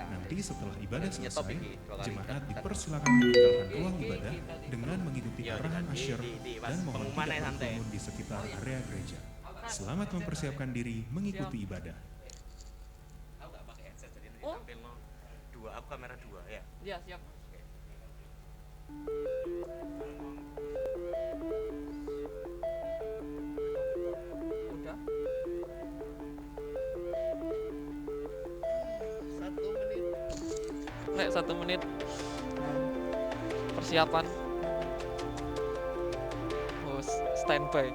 Nanti setelah ibadah selesai, jemaat dipersilakan meninggalkan ruang ibadah dengan mengikuti arahan asyir dan mohon tidak berkerumun di sekitar area gereja. Selamat mempersiapkan diri mengikuti ibadah. Aku gak pakai headset jadi nanti tampil dua, aku kamera dua ya. Iya, siap. Udah. 1 menit. Nek 1 menit. Persiapan. Oh, standby.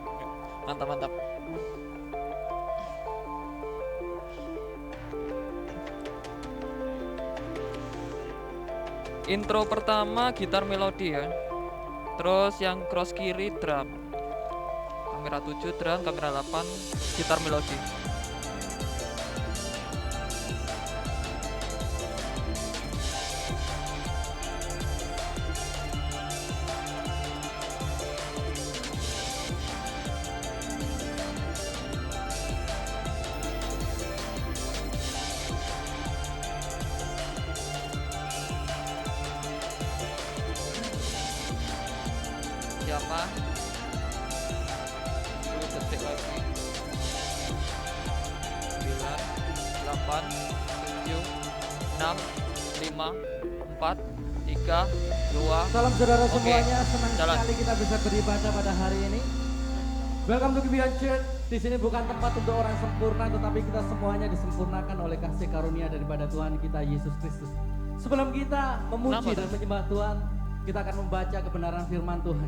Mantap. Intro pertama gitar melodi ya. Terus yang cross kiri drum. Kamera 7 drum, kamera 8 gitar melodi. Siapa? 10 detik lagi. 9, 8, 7, 6, 5, 4, 3, 2. Salam saudara Oke, semuanya, senang jalan. sekali kita bisa beribadah pada hari ini. Welcome to Beyond Church. Di sini bukan tempat untuk orang sempurna, tetapi kita semuanya disempurnakan oleh kasih karunia daripada Tuhan kita Yesus Kristus. Sebelum kita memuji Kenapa, dan menyembah Tuhan, kita akan membaca kebenaran firman Tuhan.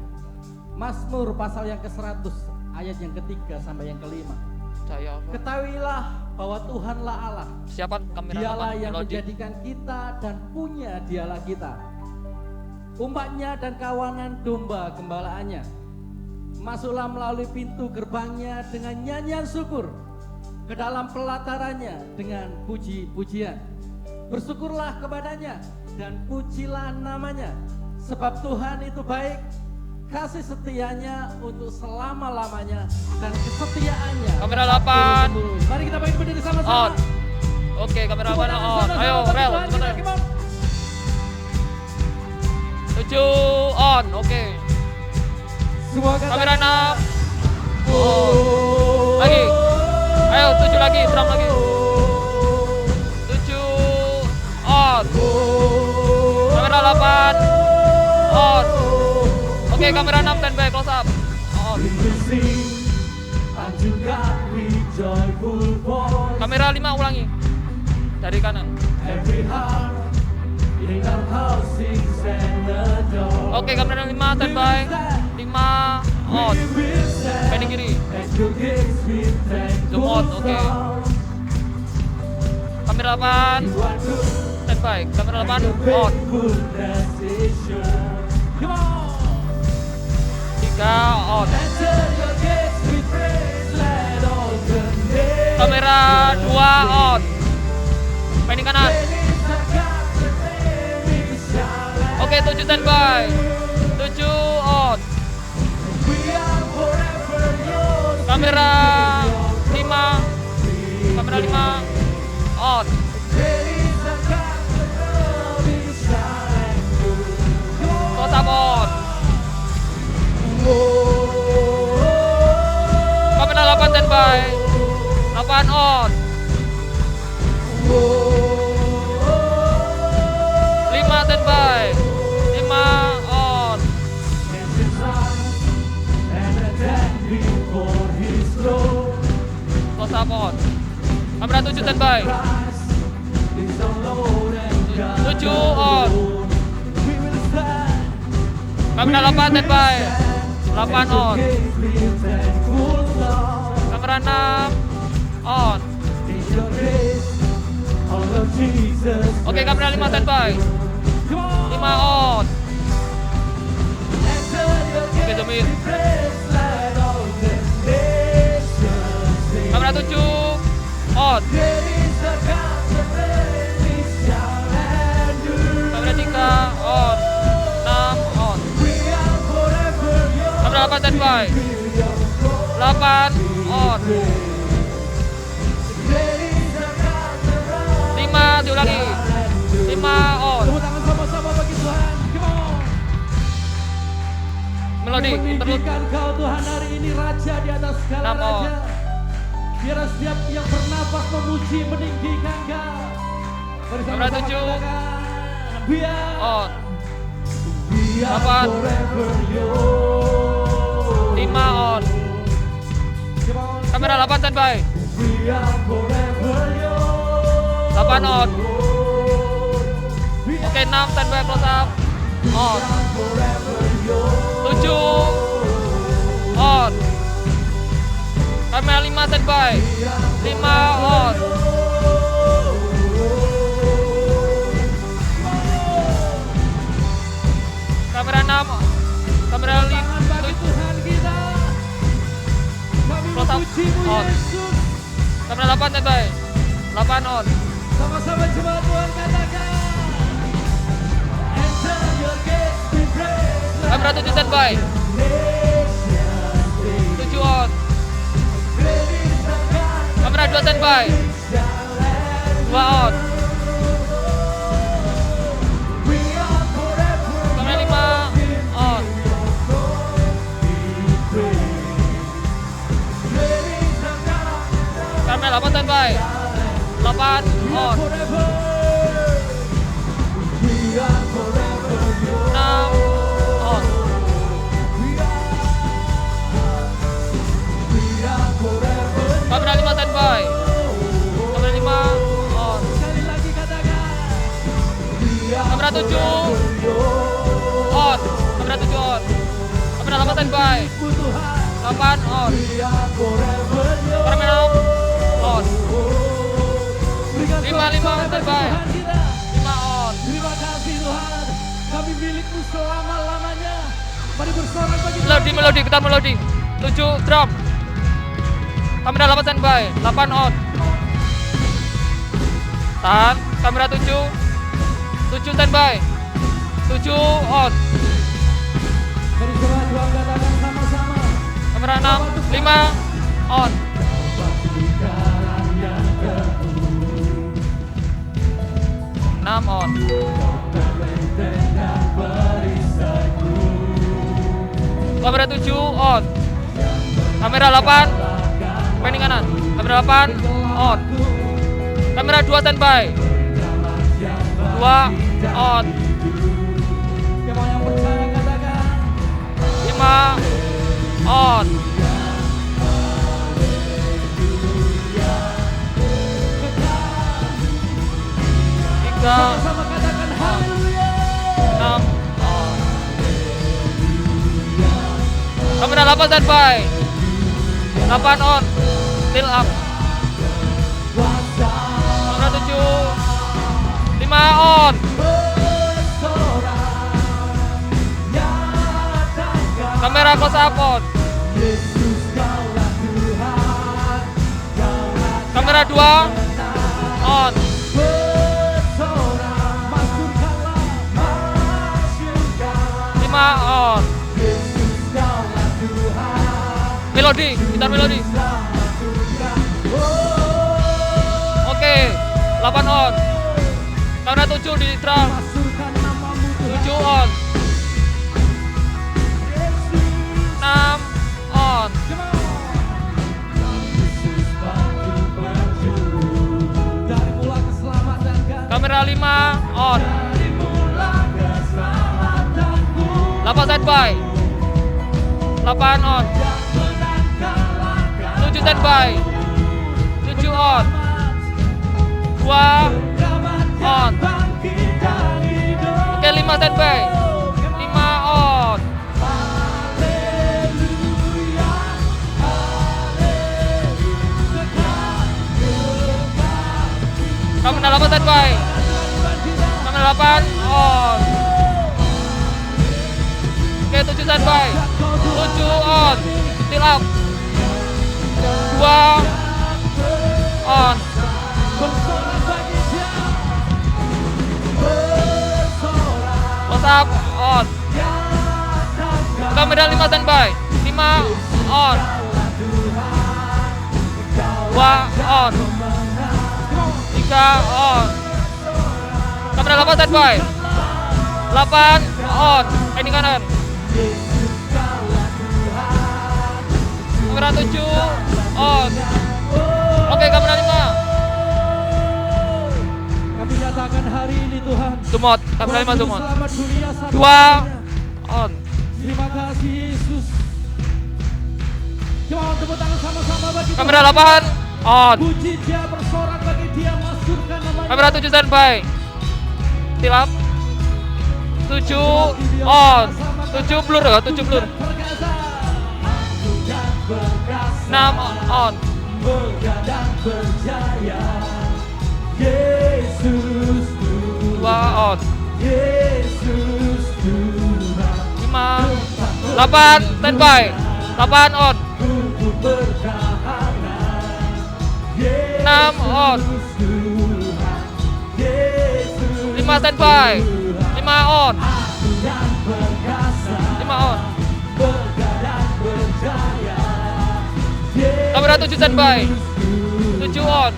Mazmur pasal yang ke-100, ayat yang ke-3 sampai yang ke-5. Saya apa? Ketahuilah bahwa Tuhanlah Allah. Siapa kamera Dialah 8 yang melodi? menjadikan kita dan punya dialah kita. Umpatnya dan kawanan domba gembalaannya. Masuklah melalui pintu gerbangnya dengan nyanyian syukur. Ke dalam pelatarannya dengan puji-pujian. Bersyukurlah kepadanya dan pujilah namanya. Sebab Tuhan itu baik, kasih setianya untuk selama-lamanya dan kesetiaannya. Kamera 8. Mari kita bangkit berdiri sama-sama. On. Oke, kamera 8 Tepuk tangan on. sama-sama Ayo, bagi rel, Tuhan kita, sebentar. come on. 7 on. Oke. Semua kata Kamera 6. On. Lagi. Ayo, 7 lagi, drum lagi. 7 on. Kamera 8 on. Oke, kamera 6 standby, close up. On. Kamera 5 ulangi. Dari kanan. Oke, kamera 5 standby. 5 on. Pending kiri. Zoom out, oke. Kamera 8 standby. Kamera 8 on. 3 on. Kamera 2 on. Pending kanan. Oke, 7 standby. 7 on. Kamera 5. Kamera 5 on. Close up on. Kamera 8 standby. 8 on. 5 standby. 5 on. Close up on. Kamera 7 standby. 7 on. Kamera 8 standby. 8 on. Kamera 6 on. Oke, kamera 5 standby. 5 on. Oke, zoom in. Kamera 7 on. Kamera 3 on. 6 on. Kamera 8 standby. 8 on. 5 diulangi. melodi, interlude. meninggikan Kau Tuhan hari ini Raja di atas segala Namo. raja. Biar setiap yang bernapas memuji meninggikan Kau. Kamera 7. Biar On. biar 8. forever yours. 5 on. Come on, Kamera 8 standby. biar forever yours. 8 on. Oke, 6 standby close up. On. 7 on. Kamera 5 standby. 5 on. Kamera 6. Kamera 5. Bagi Tuhan kita. Kami Close up. memuji-Mu On. Yesus. Kamera 8 standby. 8 on. Sama-sama jemaat Tuhan katakan. Enter your gates with praise. Kamera 7 standby. 7 on. Kamera 2 standby. 2 on. Kamera 5 on. Kamera 8 standby. 8 on. 6 on. Kamera 5 standby. Kamera 5 on. Sekali lagi katakan. Kamera 7 on. Kamera 7 on. Kamera 8 standby. Tuhan. 8 on. Kamera 6 on. Berikan 5 sorak-sorai bagi standby. Tuhan kita. 5 on. Terima kasih Tuhan. Kami milik-Mu selama-lamanya. Mari bersorak bagi Tuhan. Melodi, melodi, gitar melodi. 7 drum. Kamera 8 standby. 8 on. Tahan. Kamera 7. 7 standby. 7 on. Mari jemaat Tuhan katakan sama-sama. Kamera 6. 5 on. 6 on. Kamera 7 on. Kamera 8 pending kanan. Kamera 8 on. Kamera 2 standby. 2 on. Siapa yang percaya katakan. 5 on. 3 Sama-sama katakan haleluya. 6 on. Kamera 8 standby. 8 on. Still up. Kamera 7. 5 on. Kamera close up on. Kamera 2 on. 5 on. Melodi, gitar melodi. Oke, 8 on. Kamera 7 di drum. 7 on. 6 on. Dari mula keselamatan kami. Kamera 5 on. 8 standby. 8 on. 7 standby. 7 on. 2 on. Oke, 5 standby. 5 on. Kamera 8 standby. Kamera 8 on. Oke, 7 standby. 7 on. Still up. 2 on. Close up on. Kamera 5 standby. 5 on. 2 on. 3 on. Kamera 8 standby. 8 on. Ini kanan. Kamera 7 on. Oke, kamera 5. Kami nyatakan hari ini Tuhan. Tumot, kamera 5 tumot. Selamat dunia 2 on. Terima kasih Yesus. Coba tepuk tangan sama-sama bagi Tuhan. Kamera 8 on. Puji Dia, bersorak bagi Dia, masukkan namanya. Kamera 7 standby. Tilap. 7 on. 7 blur ya, 7 blur. 6 on. Begadang berjaya. Yesus 2 on. Yesus Tuhan. 5 8 standby. 8 on. 6 on. 5 standby. 5 on. 5 on. Kamera 7 standby. 7 on.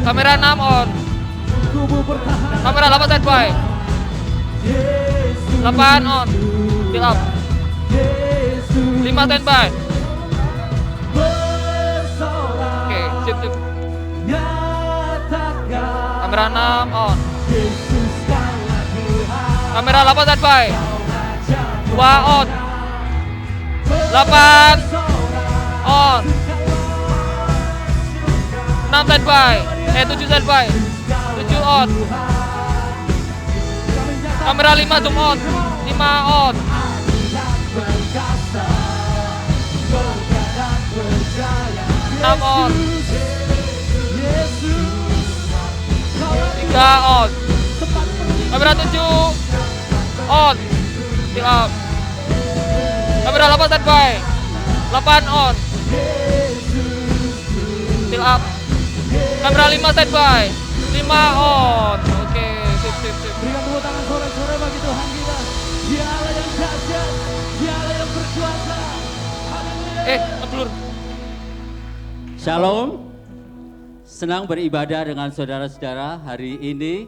Kamera 6 on. Kamera 8 standby. 8 on. Fill up. 5 standby. Oke, sip. Kamera 6 on. Kamera 8 standby. 2 on. 8 on. 6 standby. 7 standby. 7 on. Kamera 5 zoom on. 5 on. 6 on. 3 on. Kamera 7 on. Fill up. Kamera 8 standby. 8 on. Fill up. Kamera 5 standby. 5 on. Oke, sip. Berikan tepuk tangan sore-sore bagi Tuhan kita. Dia Allah yang dahsyat, Dia Allah yang berkuasa. Haleluya. Ngeblur. Shalom, senang beribadah dengan saudara-saudara. Hari ini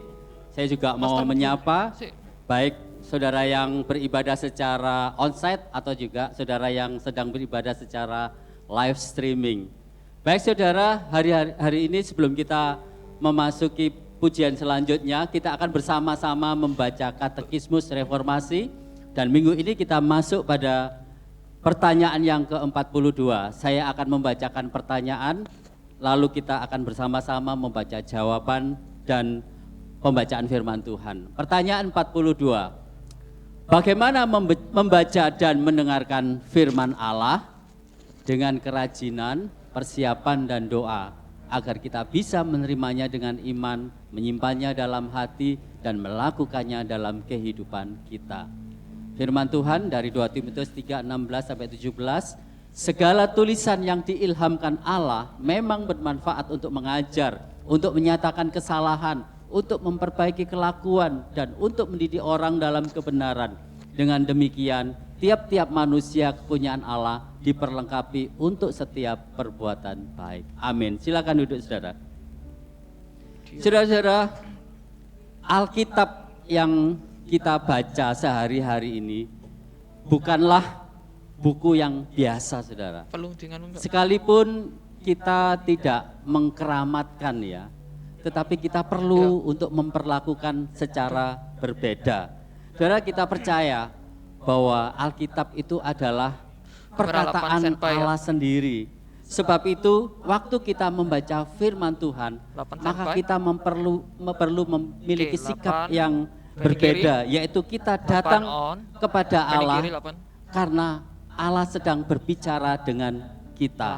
saya juga mau menyapa baik saudara yang beribadah secara onsite atau juga saudara yang sedang beribadah secara live streaming. Baik saudara, hari ini sebelum kita memasuki pujian selanjutnya, kita akan bersama-sama membaca Katekismus Reformasi dan minggu ini kita masuk pada pertanyaan yang ke-42. Saya akan membacakan pertanyaan, lalu kita akan bersama-sama membaca jawaban dan pembacaan firman Tuhan. Pertanyaan 42. Bagaimana membaca dan mendengarkan firman Allah dengan kerajinan, persiapan dan doa agar kita bisa menerimanya dengan iman, menyimpannya dalam hati dan melakukannya dalam kehidupan kita. Firman Tuhan dari 2 Timotius 3:16-17, segala tulisan yang diilhamkan Allah memang bermanfaat untuk mengajar, untuk menyatakan kesalahan, untuk memperbaiki kelakuan dan untuk mendidik orang dalam kebenaran. Dengan demikian, tiap-tiap manusia kepunyaan Allah diperlengkapi untuk setiap perbuatan baik. Amin. Silakan duduk saudara. Saudara-saudara, Alkitab yang kita baca sehari-hari ini bukanlah buku yang biasa saudara. Sekalipun kita tidak mengkeramatkan ya, tetapi kita perlu untuk memperlakukan secara berbeda. Saudara, kita percaya bahwa Alkitab itu adalah perkataan Allah sendiri. Sebab itu waktu kita membaca firman Tuhan, maka kita perlu memiliki sikap yang berbeda, yaitu kita datang kepada Allah karena Allah sedang berbicara dengan kita.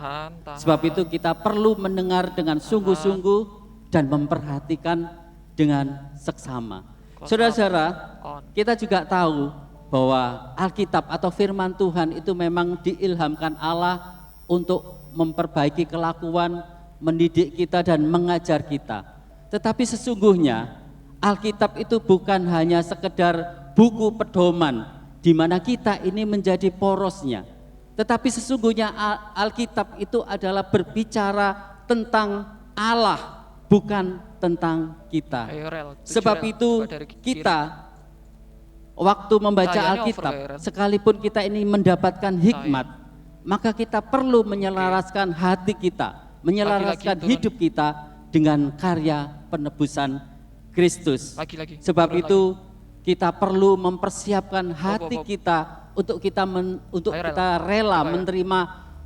Sebab itu kita perlu mendengar dengan sungguh-sungguh dan memperhatikan dengan seksama. Saudara-saudara, kita juga tahu bahwa Alkitab atau firman Tuhan itu memang diilhamkan Allah untuk memperbaiki kelakuan, mendidik kita dan mengajar kita. Tetapi sesungguhnya Alkitab itu bukan hanya sekedar buku pedoman di mana kita ini menjadi porosnya. Tetapi sesungguhnya Alkitab itu adalah berbicara tentang Allah, bukan tentang kita. Sebab itu kita waktu membaca Tayangnya Alkitab, overlayan. sekalipun kita ini mendapatkan hikmat, maka kita perlu menyelaraskan hati kita, menyelaraskan Lagi-lagi hidup kita dengan karya penebusan Kristus. Lagi-lagi. Sebab Turun itu kita perlu mempersiapkan hati Bob. kita untuk Ayo, kita rela Coba ya. menerima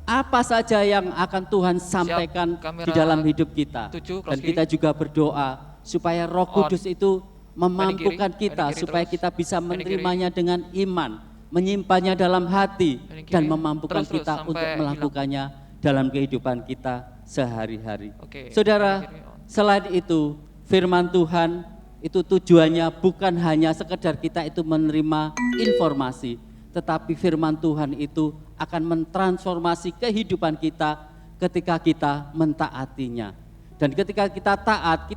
apa saja yang akan Tuhan sampaikan Kamera di dalam hidup kita. 7, Dan cross kita juga berdoa supaya Roh Kudus itu memampukan Main kita kiri supaya terus. kita bisa Main menerimanya dengan iman, menyimpannya dalam hati, Main kiri. dan memampukan Terus, kita sampai untuk hilang. melakukannya dalam kehidupan kita sehari-hari. Oke, Saudara, main kiri on. selain itu firman Tuhan itu tujuannya bukan hanya sekedar kita itu menerima informasi, tetapi firman Tuhan itu akan mentransformasi kehidupan kita ketika kita mentaatinya. Dan ketika kita taat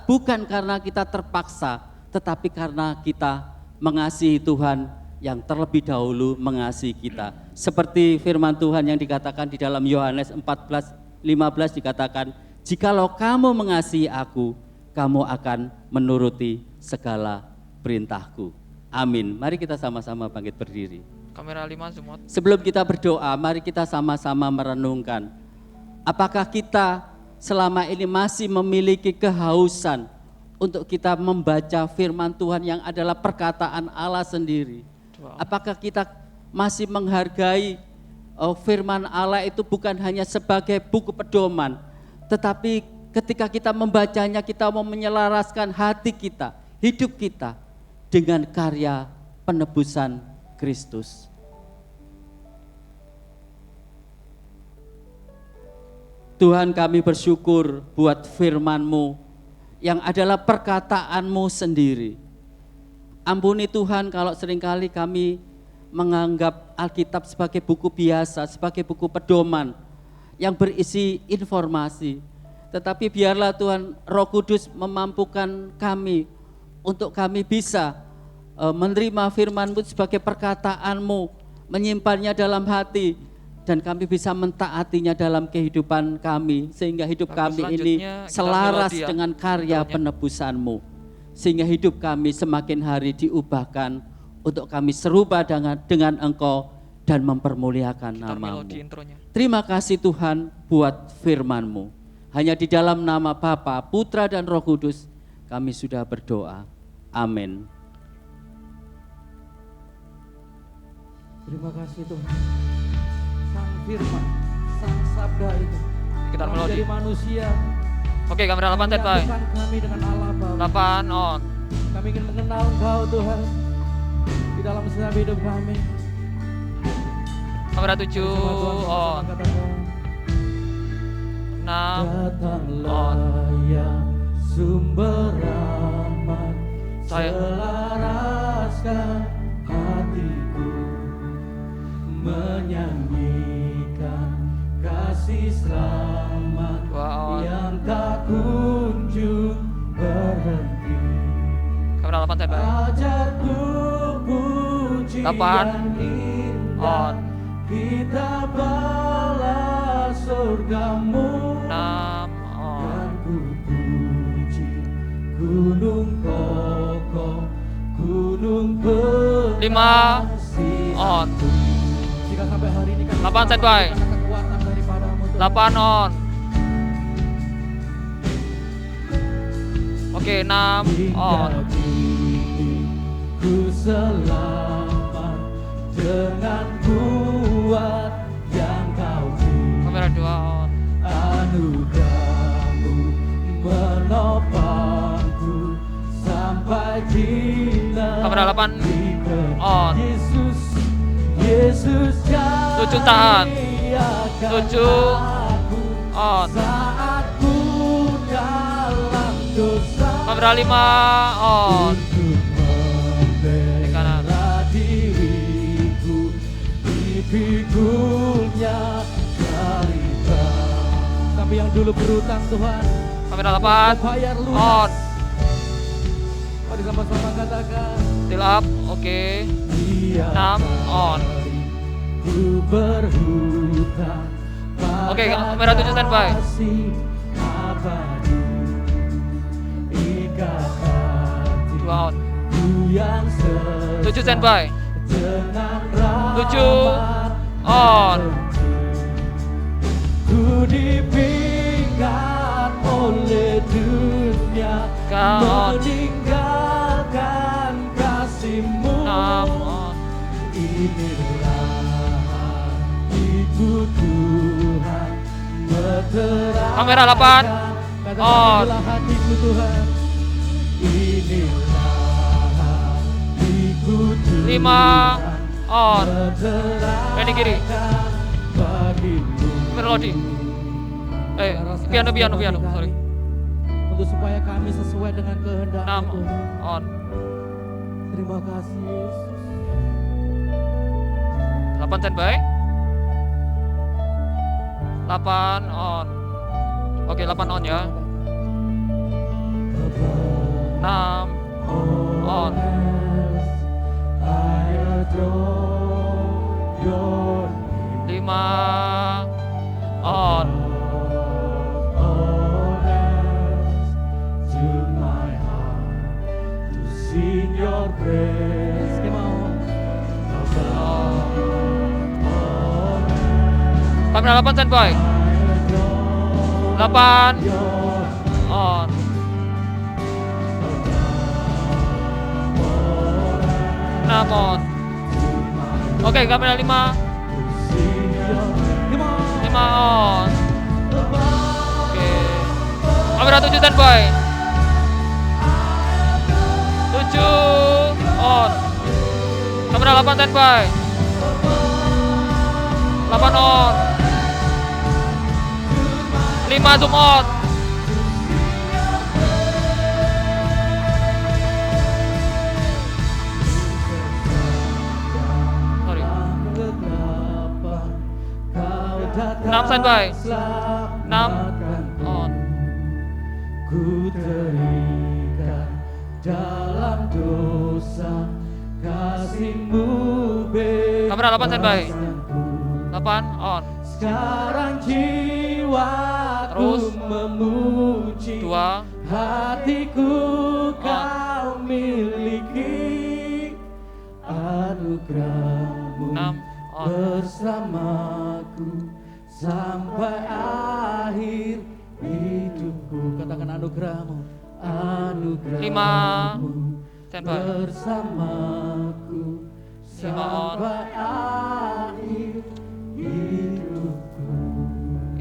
bukan karena kita terpaksa, tetapi karena kita mengasihi Tuhan yang terlebih dahulu mengasihi kita. Seperti firman Tuhan yang dikatakan di dalam Yohanes 14:15 dikatakan, "Jikalau kamu mengasihi aku, kamu akan menuruti segala perintahku." Amin. Mari kita sama-sama bangkit berdiri. Kamera 5 zoom out. Sebelum kita berdoa, mari kita sama-sama merenungkan. Apakah kita selama ini masih memiliki kehausan untuk kita membaca firman Tuhan yang adalah perkataan Allah sendiri? Apakah kita masih menghargai firman Allah itu bukan hanya sebagai buku pedoman, tetapi ketika kita membacanya kita mau menyelaraskan hati kita, hidup kita dengan karya penebusan Kristus. Tuhan, kami bersyukur buat firman-Mu yang adalah perkataan-Mu sendiri. Ampuni Tuhan kalau seringkali kami menganggap Alkitab sebagai buku biasa, sebagai buku pedoman yang berisi informasi. Tetapi biarlah Tuhan Roh Kudus memampukan kami untuk kami bisa menerima firman-Mu sebagai perkataan-Mu, menyimpannya dalam hati, dan kami bisa mentaatinya dalam kehidupan kami, sehingga hidup Lagu kami ini selanjutnya kita selaras melodi ya, dengan karya intronya. penebusan-Mu, sehingga hidup kami semakin hari diubahkan untuk kami serupa dengan Engkau dan mempermuliakan Gitar nama-Mu. melodi intronya. Terima kasih Tuhan buat firman-Mu. Hanya di dalam nama Bapa, Putra dan Roh Kudus kami sudah berdoa. Amin. Terima kasih Tuhan. Sang firman, sang sabda itu Gitar telah melodi. menjadi manusia. Oke, kamera 8 standby. menyatukan kami dengan Allah Bapa. 8 on. Kami ingin mengenal Engkau Tuhan di dalam setiap hidup kami. Kamera 7 Sama Tuhan sama-sama on. katakan, 6 datanglah ya sumber rahmat, Saya. selaraskan hatiku, menyanyikan kasih selamat 2 on. yang tak kunjung berhenti. Kamera 8 standby. Ajarku pujian 8 indah, on. kita balas surgamu. 6 on. Dan ku puji gunung kokoh, gunung 5 pengasih. on. Jika sampai hari ini kami 8 standby. karena kekuatan daripadamu Tuhan. 8 on. Oke, 6 on. Hingga kini ku selamat dengan kuat yang kau beri. Kamera 2 on. Anugerahmu menopangku sampai di Kamera 8 on. Yesus, Yesus 7 tahan. 7 on. saat ku dalam dosa. Kamera 5 on. Untuk kanan. membela diriku di pikulnya Kalbar. Kami yang dulu berutang Tuhan, Kamera 8 bayar on. lunas. Mari sama-sama katakan, Still up. Oke. Dia 6 on. ku berhutang Oke, pada kamera 7 standby. kasih abadi. Ikat hati 2 on. ku yang 7 7 standby. dengan 7 on. Ku dipinggak oleh dunia, On. meninggalkan kasih-Mu. 6 on. Inilah hatiku Tuhan, berterang. Kamera 8 on. Inilah hatiku Tuhan, inilah hatiku Tuhan, 5 on. Ini kiri. bagimu. Melodi. Piano, sorry. Untuk supaya kami sesuai dengan 6 kehendak-Mu Tuhan. on. Terima kasih Yesus. 8 standby. 8 on. Oke, 8 on ya. 6 on. I adore your 5 on. to my heart to sing your praise. Come on. Kamera 8 standby. 8 on. On. Oke, kamera 5 on. Oke. Kamera 7 standby. 7 on. Kamera 8 standby. 8 on. 5 zoom on. Sorry. 6 standby. 6 on. Ku terikat dalam dosa, kasih-Mu bebas. Kamera 8 standby. 8 on. Sekarang jiwaku Terus. memuji, 2 hatiku Kau miliki, anugerah-Mu 6 on. bersamaku sampai akhir hidupku. Katakan anugerah-Mu, anugerah-Mu standby. bersamaku sampai akhir hidupku.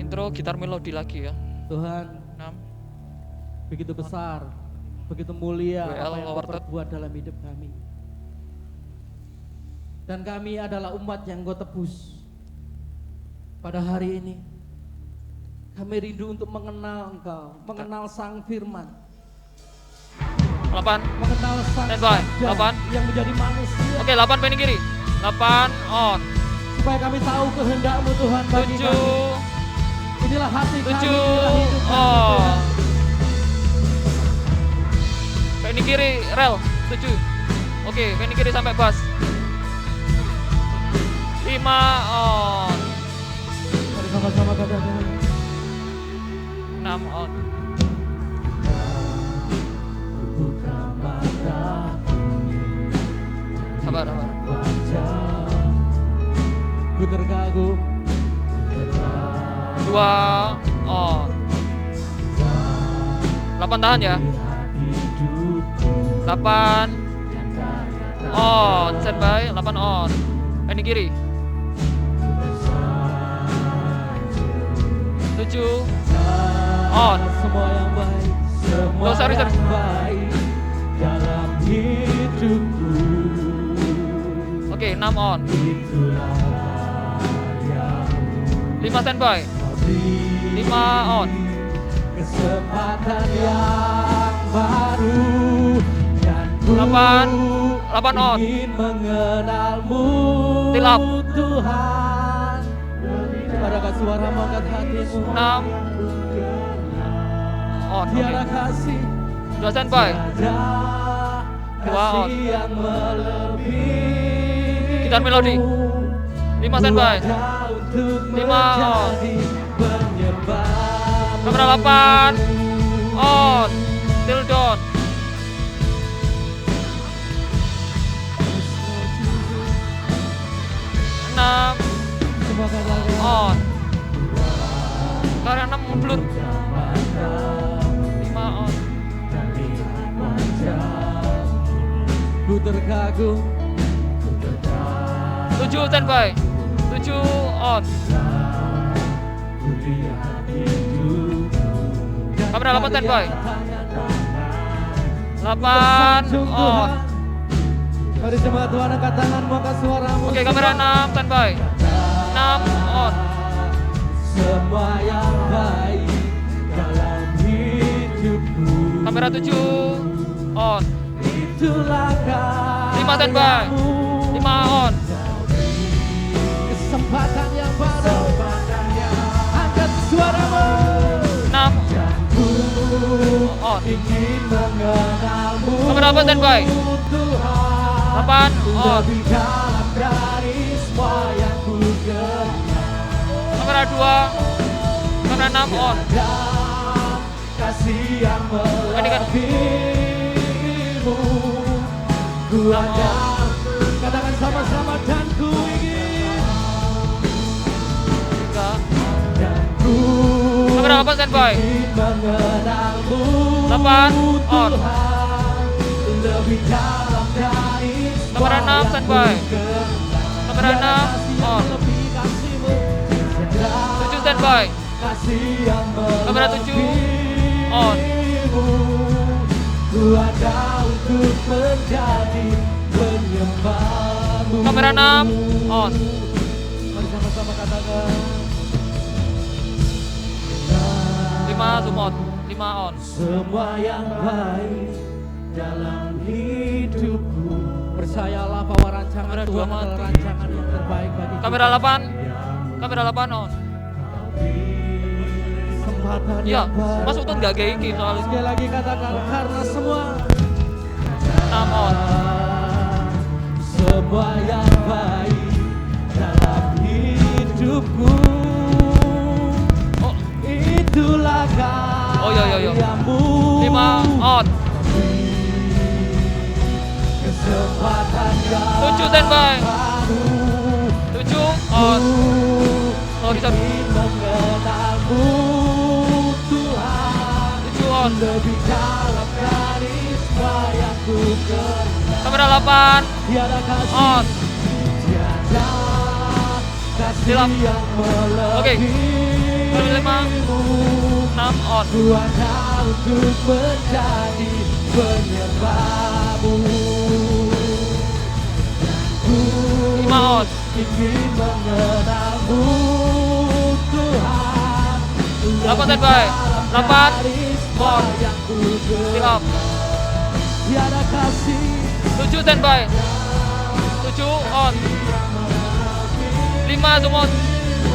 Intro gitar melodi lagi ya. Tuhan, 6 begitu besar, begitu mulia WL apa yang Kau lower third. perbuat dalam hidup kami. Dan kami adalah umat yang Kau tebus. Pada hari ini kami rindu untuk mengenal Engkau, mengenal Sang Firman, 8 mengenal Sang standby. Sabda 8. yang menjadi manusia. Oke, 8 pengen kiri. 8 on. Supaya kami tahu kehendak-Mu Tuhan bagi 7 kami. Inilah hati kami, 7 inilah hidup kami on. Tuhan. Pengen kiri rel 7. Oke, pengen kiri sampai bas. 5 on. Mari sama-sama katakan. 6 on. Buka mataku, Sabar. ku terkagum, 2 on. 8 tahan ya. 8 on. Standby. 8 on. Pengen kiri. 7 on. semua yang baik, semua Oh, sorry. yang baik dalam hidupku. Oke, 6 on. Itulah 5 standby. 5 on. kesempatan yang baru, dan ku 8 on. ingin mengenal-Mu Tilap. Tuhan. Adakah suara mengangkat hatimu? 6 on. Oke. Tiada kasih, 2 standby. tiada 2 on. kasih yang melebihi. Gitar melodi. 5 standby. 5 on. Kamera 8 on. Till down. Kamera 6 blur. 5 on. Ku terkagum. 7 standby. 7 on. Kamera 8 standby. 8 on. Mari jemaat Tuhan angkat tanganmu, angkat suaramu. Oke, kamera 6 standby. 6 on. Semua yang baik dalam hidupku. Kamera 7 on. Itulah 5 standby. 5 on. Kesempatan yang baru. Angkat suaramu. 6 on. Ingin mengenalmu. Kamera 8 standby. 8 on. Lebih dalam dari semua yang ku kenal. Kamera 2. Kamera 6 on. Kasih yang melebihimu. Ku ada. Katakan sama-sama dan ku ingin. 3. Kamera 8 standby. 8 on. Lebih dalam dari Kamera 6 standby. Kamera 6 on. 7 standby. Kamera 7 on. Ku ada untuk menjadi penyembahmu. Kamera 6 on. Mari sama-sama katakan. 5 zoom on. 5 on. Semua yang baik dalam hidupku. Percayalah bahwa rancangan Kamera Tuhan 2 adalah mati. rancangan yang terbaik bagi kita. Kamera 8. Kamera 8 on. Kesempatan Iya, yang baik. Mas Utut nggak kayak gini soalnya. Sekali lagi katakan karena semua 6 on. semua yang baik dalam hidupku. Oh, Itulah Oh, iya. karyamu. 5 on. Kesempatan yang 7 standby. baru. 7 on. Sorry. Ingin mengenalmu Tuhan. 7 on. Lebih dalam dari semua yang ku kenal. Kamera 8 Tiada kasih, on. tiada kasih Silap. yang Oke. Kamera 5 melebihimu. 6 on. Ku ada untuk menjadi penyembahmu. Ku 5 on. ingin mengenalmu Tuhan. 8 standby. 8 on. Yang ku kenal. Silap. Tiada kasih 7 standby. 7 on. 5 zoom on.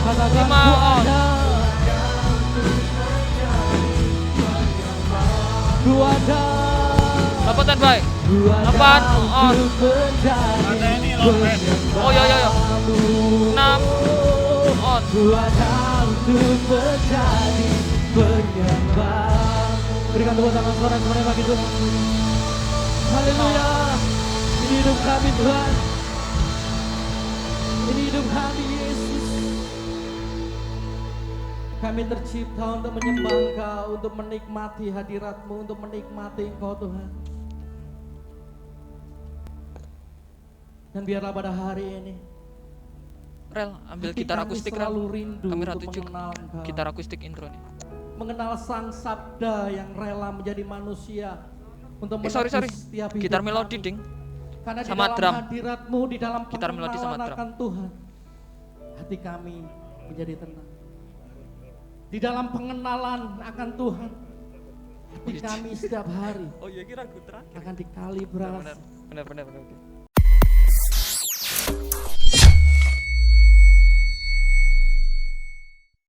katakan 5 on. Ku ada 8 standby. 8 on. Oh, iya. 6 on. Ku ada untuk menjadi penyembah. Berikan tepuk tangan sorak kepada bagi Tuhan. Haleluya. Ini hidup kami Tuhan. Ini hidup kami Yesus. Kami tercipta untuk menyembah Engkau, untuk menikmati hadirat-Mu, untuk menikmati Engkau Tuhan. Dan biarlah pada hari ini Rel, ambil hati gitar kami akustik selalu Rel. rindu Kamera untuk 7. mengenal Engkau. Gitar akustik intro nih. Mengenal Sang Sabda yang rela menjadi manusia untuk Sorry. menebus setiap hidup Gitar melodi, kami. ding. Karena di Sama dalam drum. hadirat-Mu, di dalam Gitar melodi sama pengenalan drum. akan Tuhan, hati kami menjadi tenang. Di dalam pengenalan akan Tuhan, hati kami setiap hari Oh iya, kira gue terakhir. akan dikalibrasi Benar. Oke.